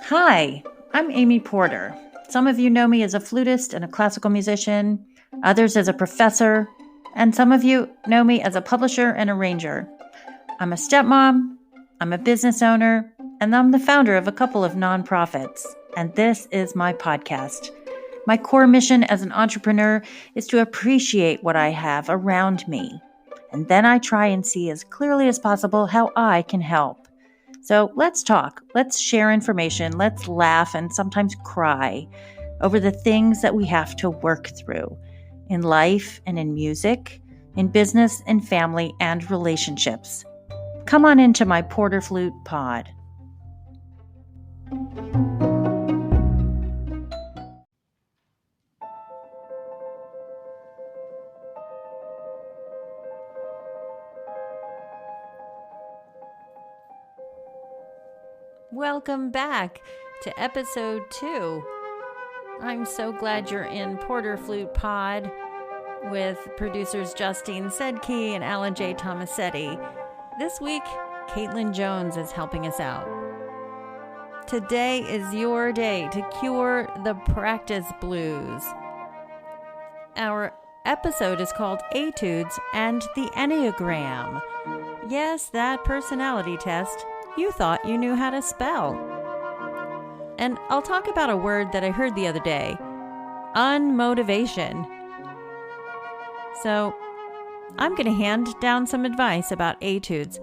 Hi, I'm Amy Porter. Some of you know me as a flutist and a classical musician, others as a professor, and some of you know me as a publisher and arranger. I'm a stepmom, I'm a business owner, and I'm the founder of a couple of nonprofits. And this is my podcast. My core mission as an entrepreneur is to appreciate what I have around me. And then I try and see as clearly as possible how I can help. So let's talk, let's share information, let's laugh and sometimes cry over the things that we have to work through in life and in music, in business and family and relationships. Come on into my Porter Flute pod. Welcome back to episode 2. I'm so glad you're in Porter Flute Pod with producers Justine Sedke and Alan J. Tomasetti. This week, Caitlin Jones is helping us out. Today is your day to cure the practice blues. Our episode is called Etudes and the Enneagram. Yes, that personality test you thought you knew how to spell. And I'll talk about a word that I heard the other day, unmotivation. So I'm going to hand down some advice about etudes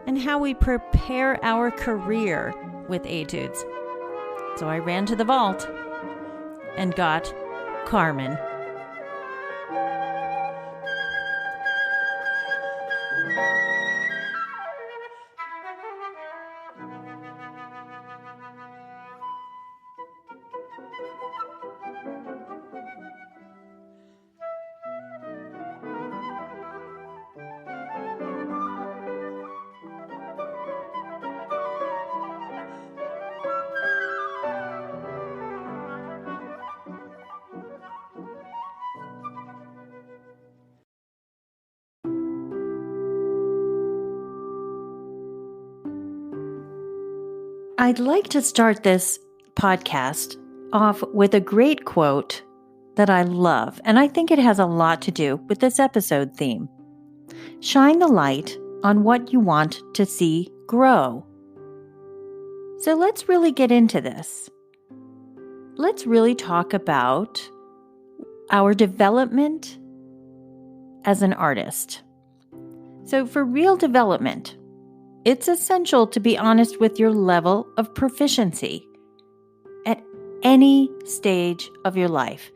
and how we prepare our career with etudes. So I ran to the vault and got Carmen. I'd like to start this podcast off with a great quote that I love, and I think it has a lot to do with this episode theme. Shine the light on what you want to see grow. So let's really get into this. Let's really talk about our development as an artist. So for real development, it's essential to be honest with your level of proficiency at any stage of your life.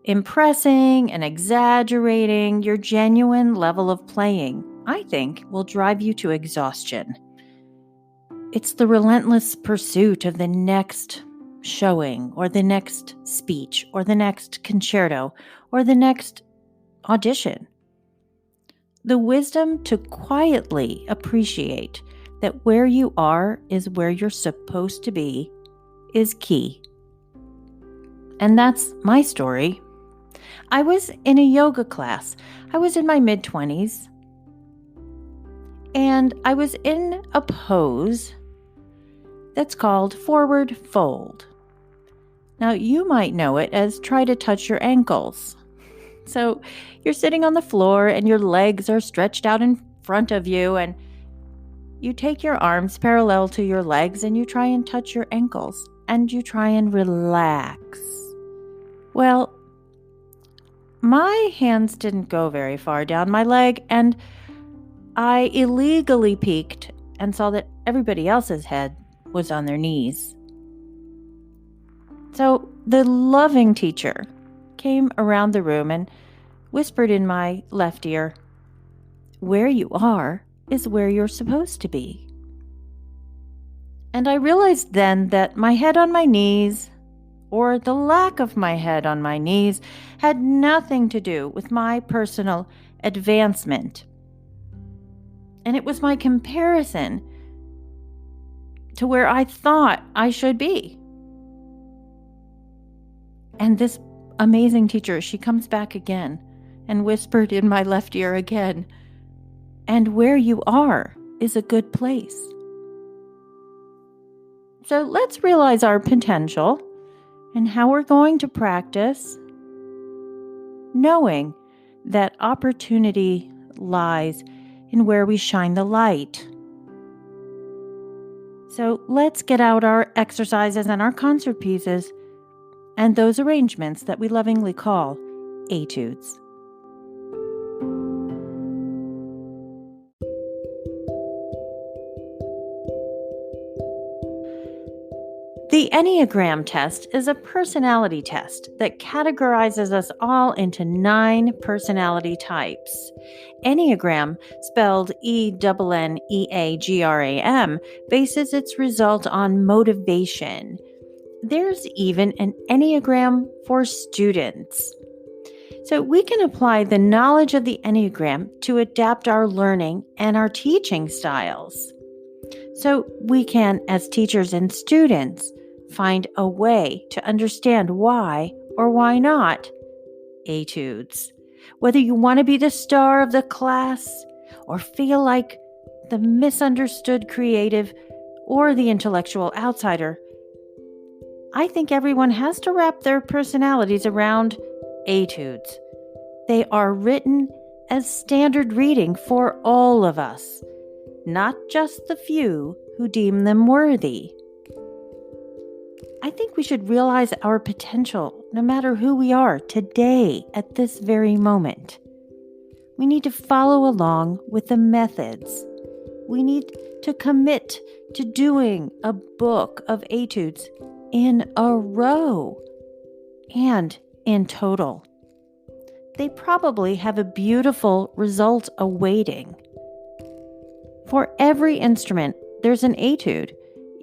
Impressing and exaggerating your genuine level of playing, I think, will drive you to exhaustion. It's the relentless pursuit of the next showing, or the next speech, or the next concerto, or the next audition. The wisdom to quietly appreciate that where you are is where you're supposed to be is key. And that's my story. I was in a yoga class. I was in my mid-20s. And I was in a pose that's called forward fold. Now, you might know it as try to touch your ankles. So you're sitting on the floor and your legs are stretched out in front of you, and you take your arms parallel to your legs and you try and touch your ankles and you try and relax. Well, my hands didn't go very far down my leg, and I illegally peeked and saw that everybody else's head was on their knees. So the loving teacher came around the room and whispered in my left ear, "Where you are is where you're supposed to be." And I realized then that my head on my knees, or the lack of my head on my knees, had nothing to do with my personal advancement. And it was my comparison to where I thought I should be. And this amazing teacher, she comes back again and whispered in my left ear again, "And where you are is a good place." So let's realize our potential and how we're going to practice knowing that opportunity lies in where we shine the light. So let's get out our exercises and our concert pieces and those arrangements that we lovingly call Etudes. The Enneagram test is a personality test that categorizes us all into 9 personality types. Enneagram, spelled Enneagram, bases its result on motivation. There's even an Enneagram for students. So we can apply the knowledge of the Enneagram to adapt our learning and our teaching styles. So we can, as teachers and students, find a way to understand why or why not Etudes. Whether you want to be the star of the class or feel like the misunderstood creative or the intellectual outsider, I think everyone has to wrap their personalities around Etudes. They are written as standard reading for all of us, not just the few who deem them worthy. I think we should realize our potential no matter who we are today at this very moment. We need to follow along with the methods. We need to commit to doing a book of Etudes in a row and in total. They probably have a beautiful result awaiting. For every instrument, there's an etude.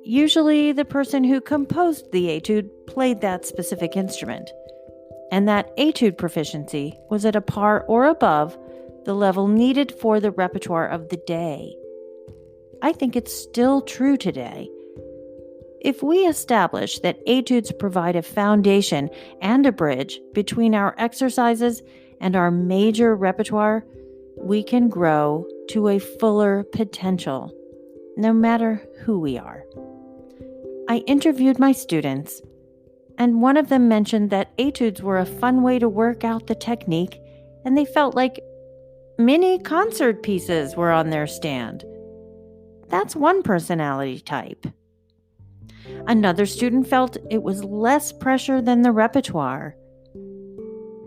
Usually the person who composed the etude played that specific instrument, and that etude proficiency was at a par or above the level needed for the repertoire of the day. I think it's still true today. If we establish that etudes provide a foundation and a bridge between our exercises and our major repertoire, we can grow to a fuller potential, no matter who we are. I interviewed my students, and one of them mentioned that etudes were a fun way to work out the technique, and they felt like mini concert pieces were on their stand. That's one personality type. Another student felt it was less pressure than the repertoire.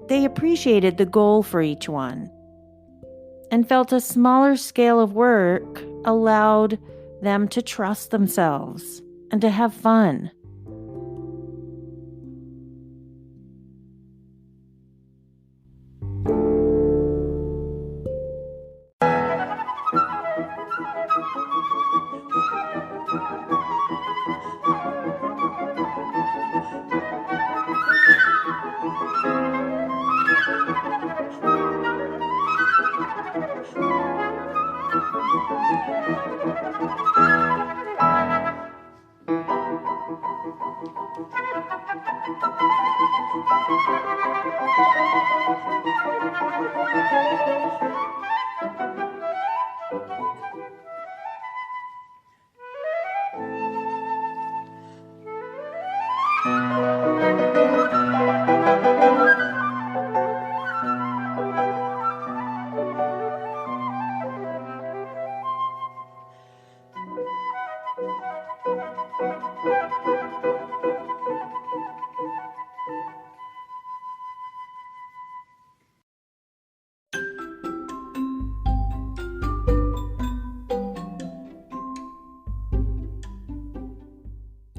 They appreciated the goal for each one and felt a smaller scale of work allowed them to trust themselves and to have fun.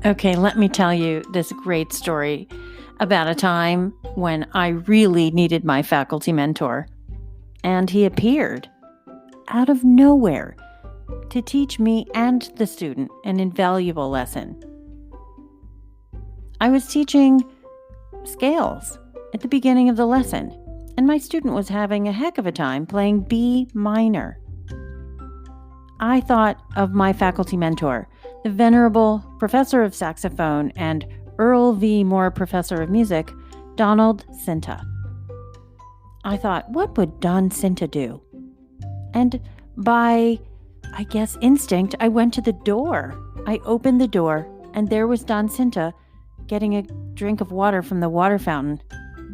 Okay, let me tell you this great story about a time when I really needed my faculty mentor. And he appeared out of nowhere to teach me and the student an invaluable lesson. I was teaching scales at the beginning of the lesson, and my student was having a heck of a time playing B minor. I thought of my faculty mentor, the venerable professor of saxophone and Earl V. Moore professor of music, Donald Cinta. I thought, what would Don Cinta do? And by, instinct, I went to the door. I opened the door And there was Don Cinta getting a drink of water from the water fountain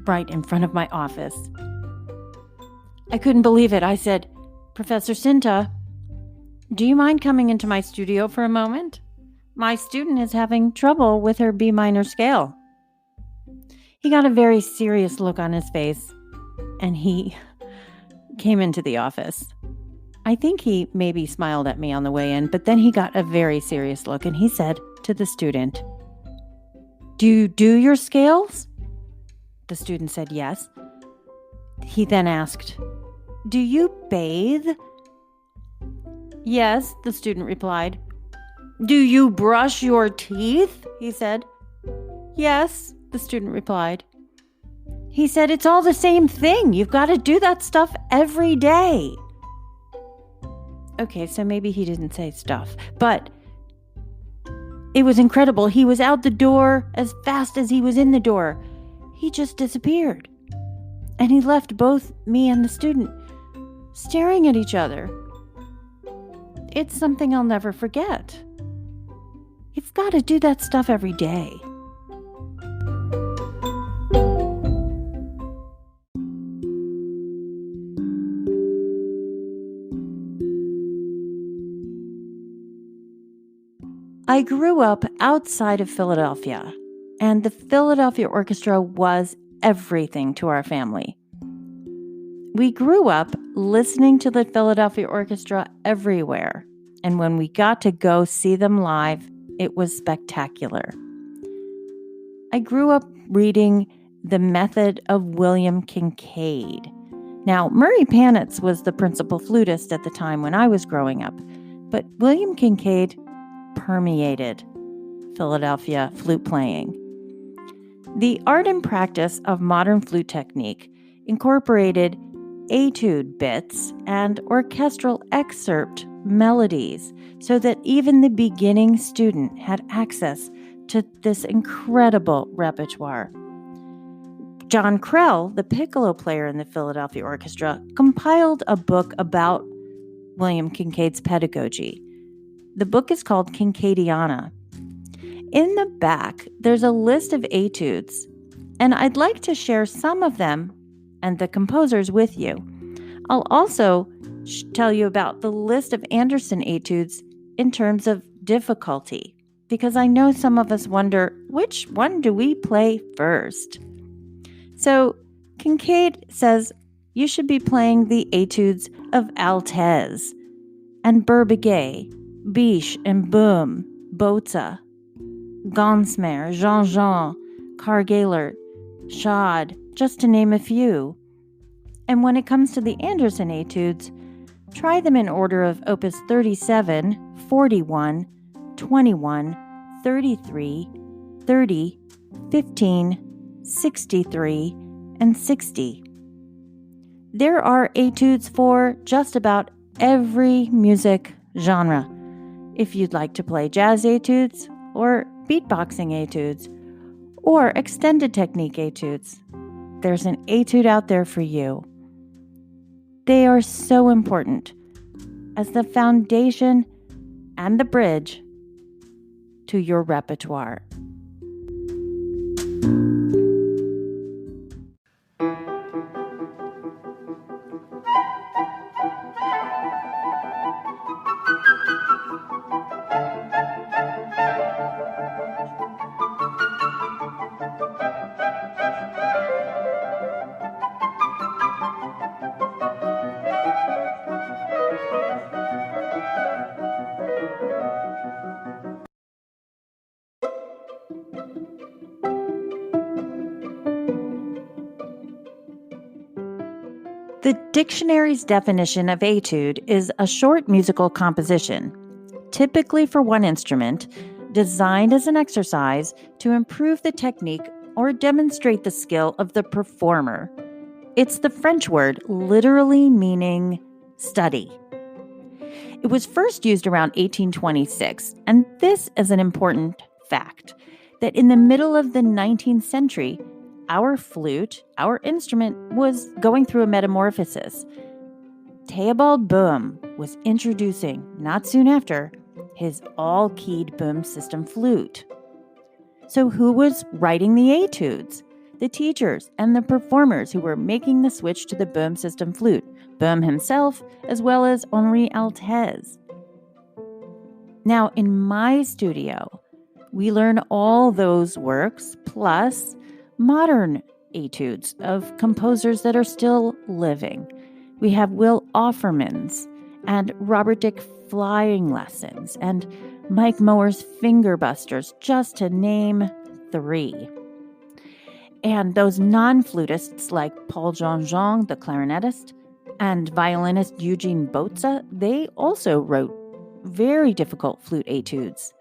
right in front of my office. I couldn't believe it. I said, "Professor Cinta, do you mind coming into my studio for a moment? My student is having trouble with her B minor scale." He got a very serious look on his face, and he came into the office. I think he maybe smiled at me on the way in, but then he got a very serious look, and he said to the student, "Do you do your scales?" The student said yes. He then asked, "Do you bathe?" "Yes," the student replied. "Do you brush your teeth?" he said. "Yes," the student replied. He said, "It's all the same thing. You've got to do that stuff every day." Okay, so maybe he didn't say stuff, but it was incredible. He was out the door as fast as he was in the door. He just disappeared. And he left both me and the student staring at each other. It's something I'll never forget. You've got to do that stuff every day. I grew up outside of Philadelphia, and the Philadelphia Orchestra was everything to our family. We grew up listening to the Philadelphia Orchestra everywhere, and when we got to go see them live, it was spectacular. I grew up reading The Method of William Kincaid. Now, Murray Panitz was the principal flutist at the time when I was growing up, but William Kincaid permeated Philadelphia flute playing. The art and practice of modern flute technique incorporated etude bits and orchestral excerpt melodies so that even the beginning student had access to this incredible repertoire. John Krell, the piccolo player in the Philadelphia Orchestra, compiled a book about William Kincaid's pedagogy. The book is called Kincaidana. In the back, there's a list of etudes, and I'd like to share some of them and the composers with you. I'll also tell you about the list of Anderson etudes in terms of difficulty, because I know some of us wonder, which one do we play first? So Kincaid says you should be playing the etudes of Altez and Berbiguet, Biche and Boom, Botza, Gonsmer, Jean-Jean, Karl-Gaillard, Schad, just to name a few. And when it comes to the Anderson etudes, try them in order of opus 37, 41, 21, 33, 30, 15, 63, and 60. There are etudes for just about every music genre. If you'd like to play jazz etudes, or beatboxing etudes, or extended technique etudes, there's an etude out there for you. They are so important as the foundation and the bridge to your repertoire. The dictionary's definition of etude is a short musical composition, typically for one instrument, designed as an exercise to improve the technique or demonstrate the skill of the performer. It's the French word literally meaning study. It was first used around 1826, and this is an important fact, that in the middle of the 19th century, our flute, our instrument, was going through a metamorphosis. Theobald Boehm was introducing, not soon after, his all-keyed boom system flute. So who was writing the etudes? The teachers and the performers who were making the switch to the Boehm system flute, Boehm himself, as well as Henri Altez. Now, in my studio, we learn all those works plus modern etudes of composers that are still living. We have Will Offerman's and Robert Dick flying lessons and Mike Mower's finger busters, just to name 3. And those non-flutists like Paul Jean-Jean, the clarinetist, and violinist Eugene Botza, they also wrote very difficult flute etudes.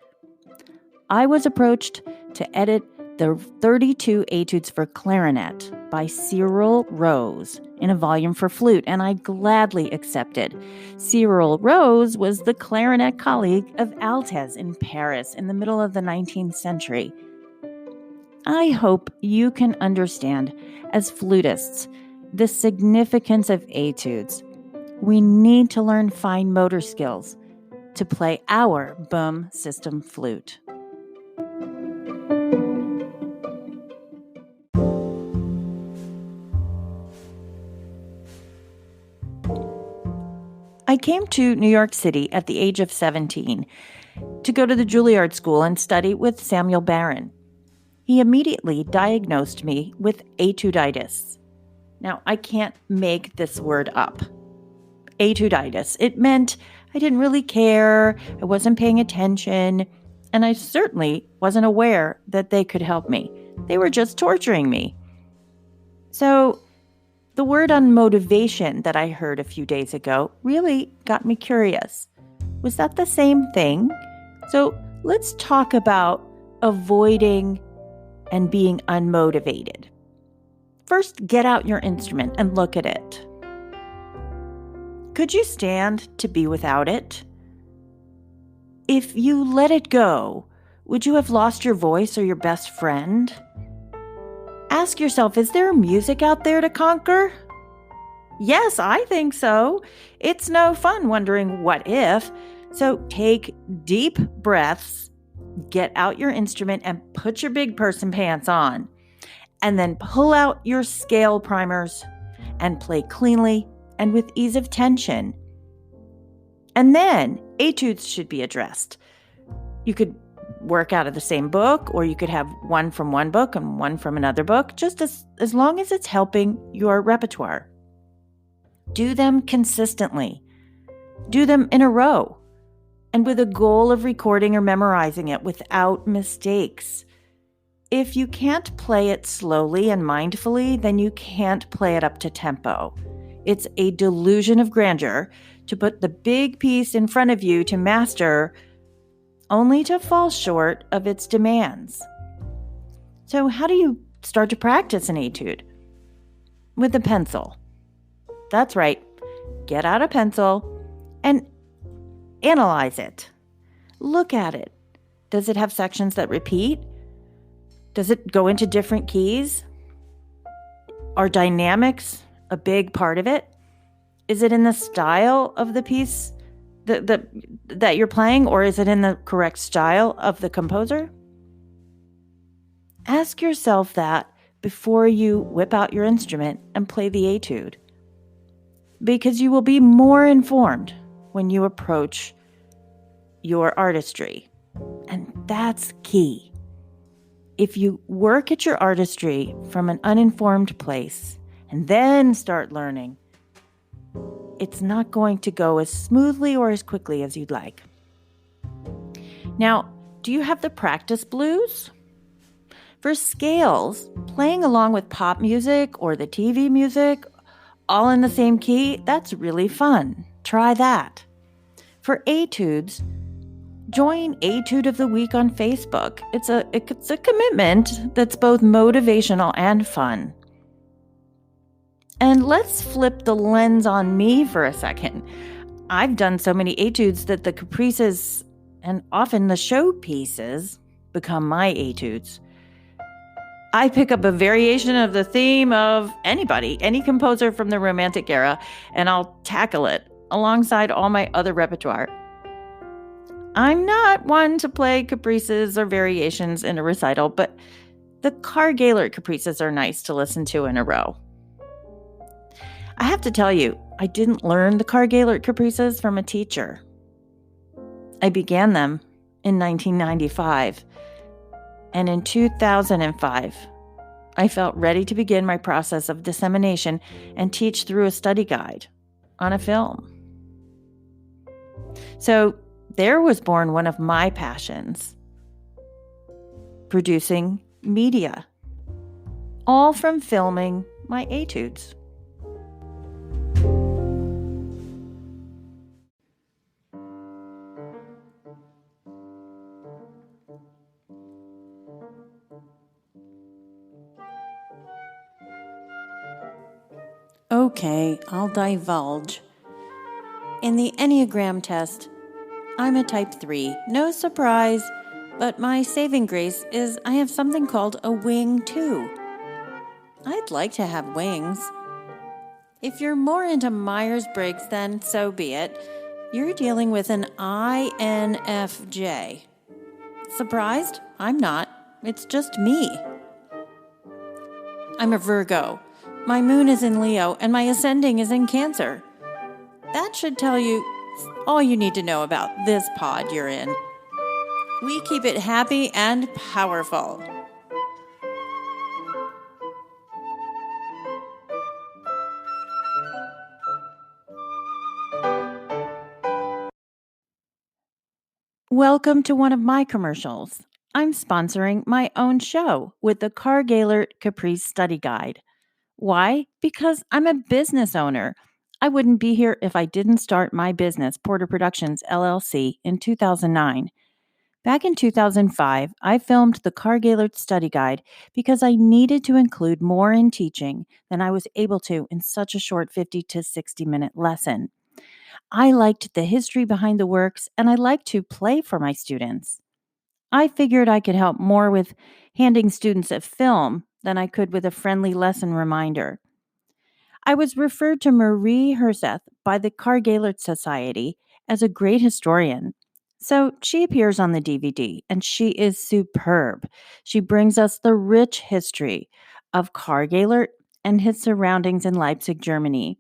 I was approached to edit the 32 etudes for clarinet by Cyril Rose in a volume for flute, and I gladly accepted. Cyril Rose was the clarinet colleague of Altez in Paris in the middle of the 19th century. I hope you can understand, as flutists, the significance of etudes. We need to learn fine motor skills to play our Boehm system flute. I came to New York City at the age of 17 to go to the Juilliard School and study with Samuel Barron. He immediately diagnosed me with etuditis. Now, I can't make this word up. Etuditis. It meant I didn't really care, I wasn't paying attention, and I certainly wasn't aware that they could help me. They were just torturing me. So, the word unmotivation that I heard a few days ago really got me curious. Was that the same thing? So let's talk about avoiding and being unmotivated. First, get out your instrument and look at it. Could you stand to be without it? If you let it go, would you have lost your voice or your best friend? Ask yourself, is there music out there to conquer? Yes, I think so. It's no fun wondering what if. So take deep breaths, get out your instrument and put your big person pants on. And then pull out your scale primers and play cleanly and with ease of tension. And then etudes should be addressed. You could work out of the same book, or you could have one from one book and one from another book, just as long as it's helping your repertoire. Do them consistently. Do them in a row, and with a goal of recording or memorizing it without mistakes. If you can't play it slowly and mindfully, then you can't play it up to tempo. It's a delusion of grandeur to put the big piece in front of you to master, only to fall short of its demands. So how do you start to practice an etude? With a pencil. That's right. Get out a pencil and analyze it. Look at it. Does it have sections that repeat? Does it go into different keys? Are dynamics a big part of it? Is it in the style of the piece that you're playing, or is it in the correct style of the composer? Ask yourself that before you whip out your instrument and play the etude, because you will be more informed when you approach your artistry. And that's key. If you work at your artistry from an uninformed place and then start learning, it's not going to go as smoothly or as quickly as you'd like. Now, do you have the practice blues? For scales, playing along with pop music or the TV music, all in the same key, that's really fun. Try that. For etudes, join Etude of the Week on Facebook. It's a commitment that's both motivational and fun. And let's flip the lens on me for a second. I've done so many etudes that the caprices and often the showpieces become my etudes. I pick up a variation of the theme of any composer from the Romantic era, and I'll tackle it alongside all my other repertoire. I'm not one to play caprices or variations in a recital, but the Carr-Gaylord caprices are nice to listen to in a row. I have to tell you, I didn't learn the Carr-Gaylord caprices from a teacher. I began them in 1995, and in 2005, I felt ready to begin my process of dissemination and teach through a study guide on a film. So there was born one of my passions, producing media, all from filming my etudes. Okay, I'll divulge. In the Enneagram test, I'm a type 3. No surprise, but my saving grace is I have something called a wing 2. I'd like to have wings. If you're more into Myers-Briggs, then so be it. You're dealing with an INFJ. Surprised? I'm not. It's just me. I'm a Virgo. My moon is in Leo, and my ascending is in Cancer. That should tell you all you need to know about this pod you're in. We keep it happy and powerful. Welcome to one of my commercials. I'm sponsoring my own show with the Carr-Gaylord Caprice Study Guide. Why? Because I'm a business owner. I wouldn't be here if I didn't start my business, Porter Productions, LLC, in 2009. Back in 2005, I filmed the Carr-Gaylord Study Guide because I needed to include more in teaching than I was able to in such a short 50 to 60-minute lesson. I liked the history behind the works, and I like to play for my students. I figured I could help more with handing students a film than I could with a friendly lesson reminder. I was referred to Marie Herseth by the Carr-Gaylord Society as a great historian. So she appears on the DVD, and she is superb. She brings us the rich history of Carr-Gaylord and his surroundings in Leipzig, Germany.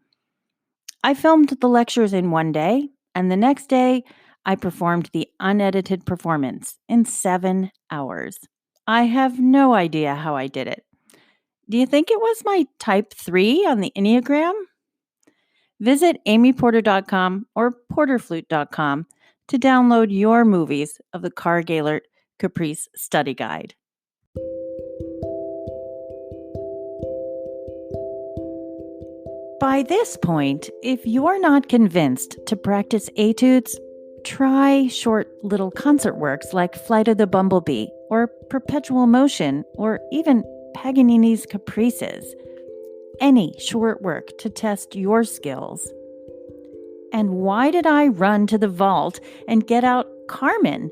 I filmed the lectures in one day, and the next day, I performed the unedited performance in 7 hours. I have no idea how I did it. Do you think it was my type 3 on the Enneagram? Visit amyporter.com or porterflute.com to download your movies of the Carr-Gaylord Caprice Study Guide. By this point, if you're not convinced to practice etudes, try short little concert works like Flight of the Bumblebee or Perpetual Motion or even Paganini's Caprices. Any short work to test your skills. And why did I run to the vault and get out Carmen?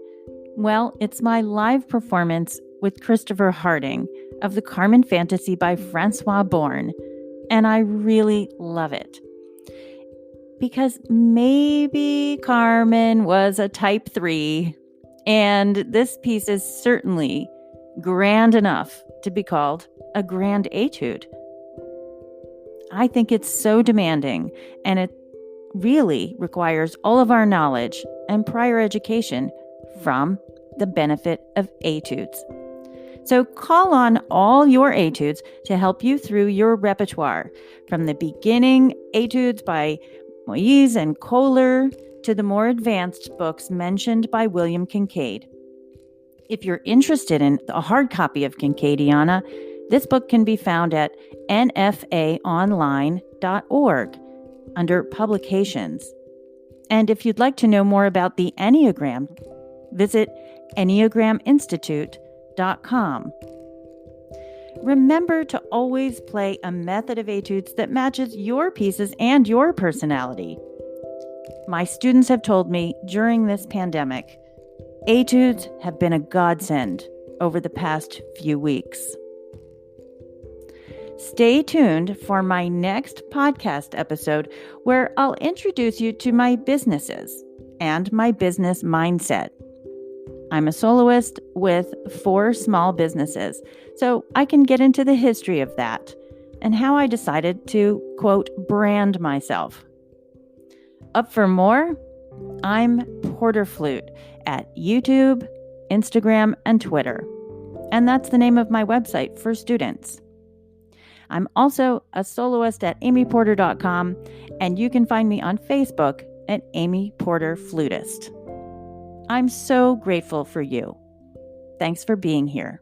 Well, it's my live performance with Christopher Harding of the Carmen Fantasy by Francois Bourne, and I really love it. Because maybe Carmen was a type 3, and this piece is certainly grand enough to be called a grand etude. I think it's so demanding, and it really requires all of our knowledge and prior education from the benefit of etudes. So call on all your etudes to help you through your repertoire, from the beginning etudes by Moïse and Kohler to the more advanced books mentioned by William Kincaid. If you're interested in a hard copy of Kincaidиana, this book can be found at nfaonline.org under publications. And if you'd like to know more about the Enneagram, visit enneagraminstitute.com. Remember to always play a method of etudes that matches your pieces and your personality. My students have told me during this pandemic, etudes have been a godsend over the past few weeks. Stay tuned for my next podcast episode where I'll introduce you to my businesses and my business mindset. I'm a soloist with 4 small businesses, so I can get into the history of that and how I decided to, quote, brand myself. Up for more? I'm Porter Flute at YouTube, Instagram, and Twitter. And that's the name of my website for students. I'm also a soloist at amyporter.com, and you can find me on Facebook at Amy Porter Flutist. I'm so grateful for you. Thanks for being here.